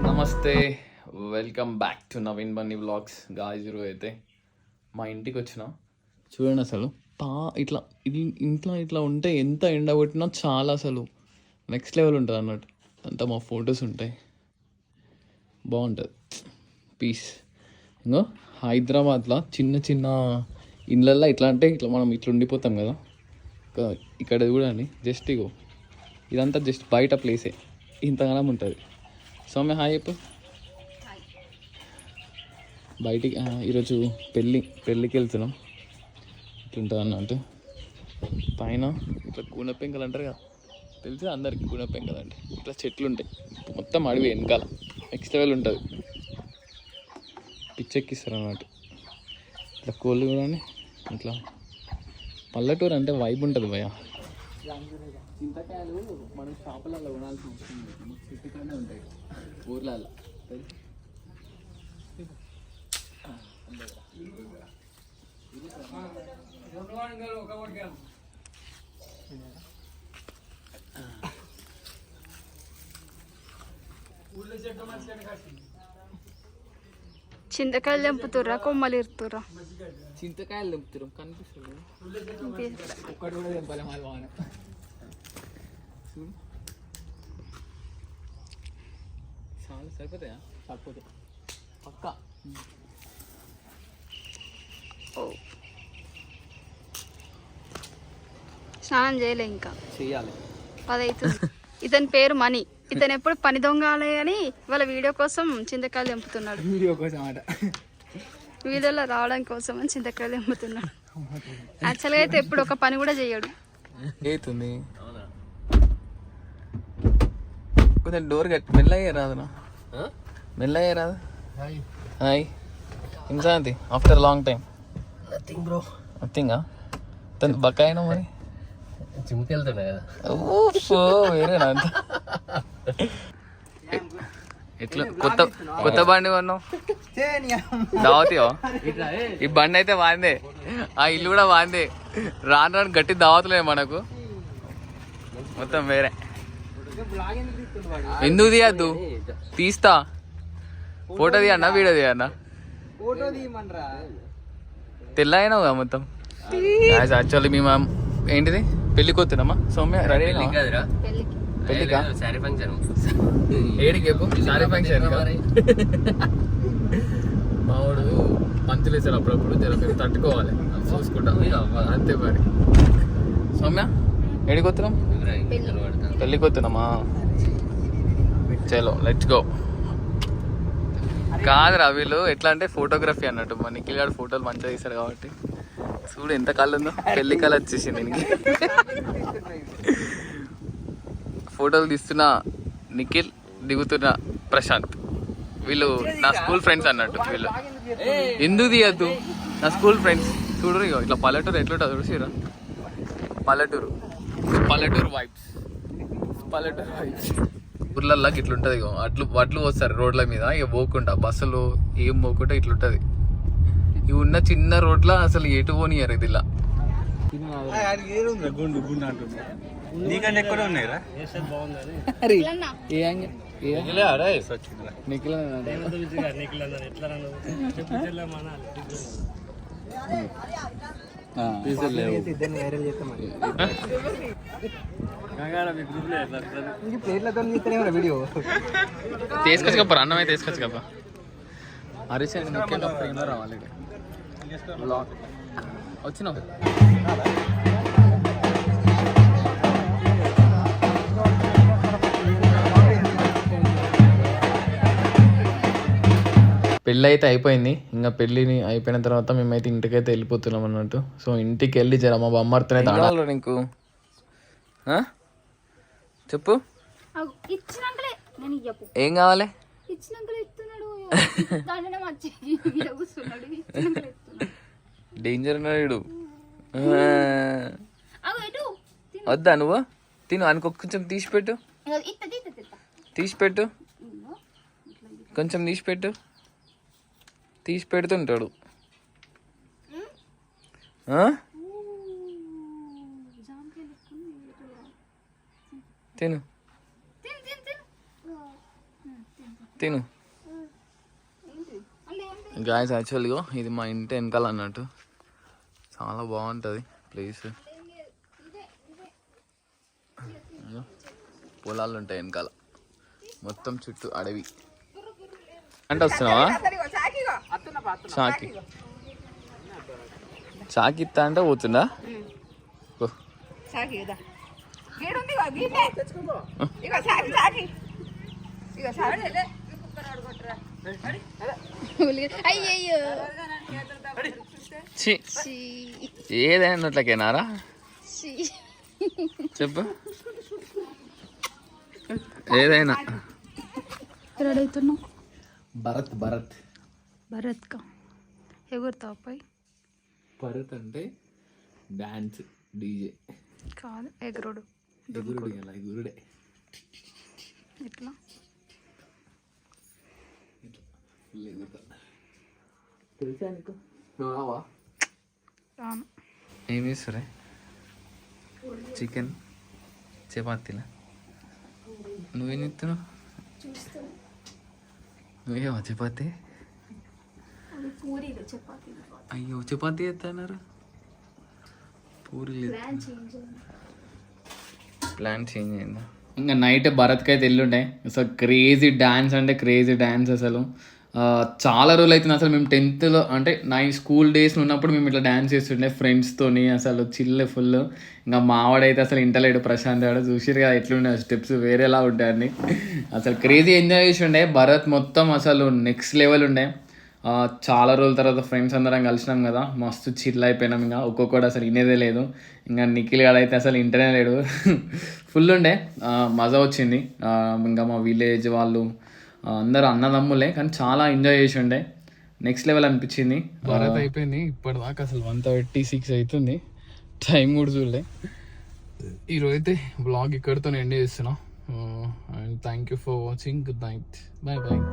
నమస్తే, welcome back to Naveen Bunny vlogs. గాజురు అయితే మా ఇంటికి వచ్చిన చూడండి అసలు ఇట్లా ఇంట్లో ఇట్లా ఉంటే ఎంత ఎండ కొట్టినా చాలా అసలు నెక్స్ట్ లెవెల్ ఉంటుంది అన్నట్టు. అంతా మా ఫొటోస్ ఉంటాయి, బాగుంటుంది, పీస్. ఇంకో హైదరాబాద్లో చిన్న చిన్న ఇళ్ళల్లో ఇట్లా అంటే ఇట్లా మనం ఇట్లా ఉండిపోతాం కదా, ఇక్కడ చూడండి జస్ట్ ఇగో ఇదంతా జస్ట్ బయట ప్లేసే, ఇంతగానం ఉంటుంది. సౌమ్య హాయ్ చెప్పు. బయటికి ఈరోజు పెళ్ళికి వెళ్తున్నాం. ఇట్లుంటుంది అన్నట్టు. పైన ఇట్లా కూన పెంకలు అంటారు కదా, తెలిసి అందరికి కూన పెంకలు అంటే ఇట్లా చెట్లు ఉంటాయి, మొత్తం అడవి వెనకాల నెక్స్ట్ లెవెల్ ఉంటుంది, పిచ్చెక్కిస్తారు అన్నట్టు. ఇట్లా కోళ్ళు కూడా ఇట్లా పల్లెటూరు అంటే వైబ్ ఉంటుంది భయ. చింతకాయలు మనం షాపులలో కొనాల్సి వస్తుంది, చెట్టుగానే ఉంటాయి ఊర్లలో. చింతకాయలు తెంపుతుర్రా, కొమ్మలు ఇరుతుర్రా? చింతకాయలు తెంపుతుర్రా, కనిపిస్తుంది ఒక్కటి కూడా తెంపాలి మా వాన. చాలా సరిపోతాయా? సరిపోతాయి పక్క. స్నానం చేయలే ఇంకా, చెయ్యాలి. 10 అవుతుంది. ఇతని పేరు మణి. ఇతను ఎప్పుడు పని దొంగలే అని వాళ్ళ వీడియో కోసం చింతకాయలు తెంపుతున్నాడు. వీడియో కోసం అట, వీడియోలో రావడం కోసం అని చింతకాయలు తెంపుతున్నాడు. యాక్చువల్గా అయితే ఎప్పుడు ఒక పని కూడా చేయడు. అవుతుంది కొంచెం డోర్ కట్టి మెల్లయ్యే రాదునా, మెల్లయ్యే రాదు. హాయ్ ఇంసాంతి after long time. Nothing bro. నథింగా బకాయినా మరి జిమ్కి వెళ్తుండే కదా. వేరేనా అంత. ఎట్లా కొత్త బండి కొన్నావు? దావతియో? ఈ బండి అయితే వాందే, ఆ ఇల్లు కూడా వాందే. రాను రాను గట్టి దావతులే మనకు, మొత్తం వేరే. ఎందుకు తీయద్దు? తీస్తా. ఫోటో తీయన్నా, వీడియో తీయన్నా? తెల్ల అయినావు కదా మొత్తం. యాక్చువల్లీ మేము ఏంటిది పెళ్లికి వస్తున్నామా సౌమ్య? రెడీ అయినా పెళ్ళికా? Sorry function. ఏడికి చెప్పు? Sorry function. మావాడు పంతులు వేసారు అప్పుడప్పుడు, జర మీరు తట్టుకోవాలి, చూసుకుంటాం అంతే మరి. సౌమ్య ఏడికి వస్తున్నాం? పెళ్ళికి వస్తున్నామా? చలో లెట్స్ గో. కాదురా వీళ్ళు ఎట్లా అంటే ఫోటోగ్రఫీ అన్నట్టు, మా నిఖిల్ గారు ఫోటోలు మంచిగా తీశారు కాబట్టి చూడు ఎంత కళ్ళు ఉందో. పెళ్లి కళ వచ్చేసింది దీనికి. ఫోటోలు తీస్తున్న నిఖిల్, దిగుతున్న ప్రశాంత్, వీళ్ళు నా స్కూల్ ఫ్రెండ్స్ అన్నట్టు. వీళ్ళు ఎందుకు తీయద్దు, నా స్కూల్ ఫ్రెండ్స్. చూడరు ఇక ఇట్లా పల్లెటూరు ఎట్లుంటుంది చూసిరా, పల్లెటూరు వైబ్స్, పల్లెటూరు వైబ్స్. ఊర్లలోకి ఇట్లుంటుంది ఇక, వడ్లు వస్తారు రోడ్ల మీద, ఇక పోకుండా బస్సులు ఏం పోకుండా ఇట్లుంటుంది. ఇవి ఉన్న చిన్న రోడ్ల అసలు ఎటు పోనీయారు ఇది. ఇలా తీసుకొచ్చు కప్ప, అన్నమే తీసుకొచ్చు కప్ప. హరీష్ నిఖిల్ రావాలి వచ్చినావు. పెళ్ళి అయితే అయిపోయింది. ఇంకా పెళ్ళిని అయిపోయిన తర్వాత మేమైతే ఇంటికైతే వెళ్ళిపోతున్నాం అన్నట్టు. సో ఇంటికి వెళ్ళి జర మా బొమ్మర్తోనే ఆడాలి. నీకు చెప్పు ఏం కావాలి? డేంజర్ ఉన్నాడు. వద్దా నువ్వు తిను అనుకో, కొంచెం తీసిపెట్టు, కొంచెం తీసి పెడుతుంటాడు. తిను తిను గాయస్ యాక్చువల్గా ఇది మా ఇంటి వెనకాల అన్నట్టు చాలా బాగుంటుంది ప్లేస్. పొలాలు ఉంటాయి వెనకాల మొత్తం చుట్టూ అడవి. అంటే వస్తున్నావా చాకి చాకి ఇస్తా అంటే పోతుందా? ఓ. అయ్యయ్యో ఛీ, ఏదైనా అట్లకేనారా చెప్పు ఏదైనా. రెడీ అవుతున్నావు భరత్ భరత్ భరత్ కా ఎగురుతావు పై భరత్ అంటే డాన్స్ డీజే కాదు ఎగురుడు ఎగురుడు ఎలా ఎగురుడే ఇట్లా తెలుసా నీకు? నువ్వు రావా? రాను. ఏమి ఇస్తురే? చికెన్ చపాతీలా? నువ్వేం ఇస్తున్నావు? నువ్వేమా చపాతీ? అయ్యో చపాతీ ఎత్తన్నారు పూరీలు. ప్లాన్ చేంజ్ అయిందా? ఇంకా నైట్ భరత్కి అయితే వెళ్ళుండే. అసలు క్రేజీ డ్యాన్స్ అంటే క్రేజీ డ్యాన్స్ అసలు. చాలా రోజులు అవుతుంది అసలు. మేము 10th అంటే స్కూల్ డేస్ ఉన్నప్పుడు మేము ఇట్లా డ్యాన్స్ చేస్తుండే ఫ్రెండ్స్తోని. అసలు చిల్ ఫుల్. ఇంకా మావాడైతే అసలు ఇంటలేడు ప్రశాంత్ వాడు. చూసిరు కదా ఎట్లుండే స్టెప్స్ వేరేలా ఉంటాయని. అసలు క్రేజీ ఎంజాయ్ చేసి ఉండే భరత్ మొత్తం. అసలు నెక్స్ట్ లెవెల్ ఉండే. చాలా రోజుల తర్వాత ఫ్రెండ్స్ అందరం కలిసినాం కదా, మస్తు చిల్ అయిపోయినాం. ఇంకా ఒక్కొక్కడు అసలు వినేదే లేదు. ఇంకా నిఖిల్ గాడు అయితే అసలు ఇంటనే లేడు. ఫుల్ ఉండే మజా వచ్చింది. ఇంకా మా విలేజ్ వాళ్ళు అందరూ అన్నదమ్ములే కానీ చాలా ఎంజాయ్ చేసి ఉండే. నెక్స్ట్ లెవెల్ అనిపించింది. భరత్ అయిపోయింది ఇప్పటిదాకా అసలు 1:36 అవుతుంది. టైం కూడా చూడలే. ఈరోజు అయితే బ్లాగ్ ఇక్కడితో ఎండ్ చేస్తున్నాం. And thank you for watching. Good night. Bye bye.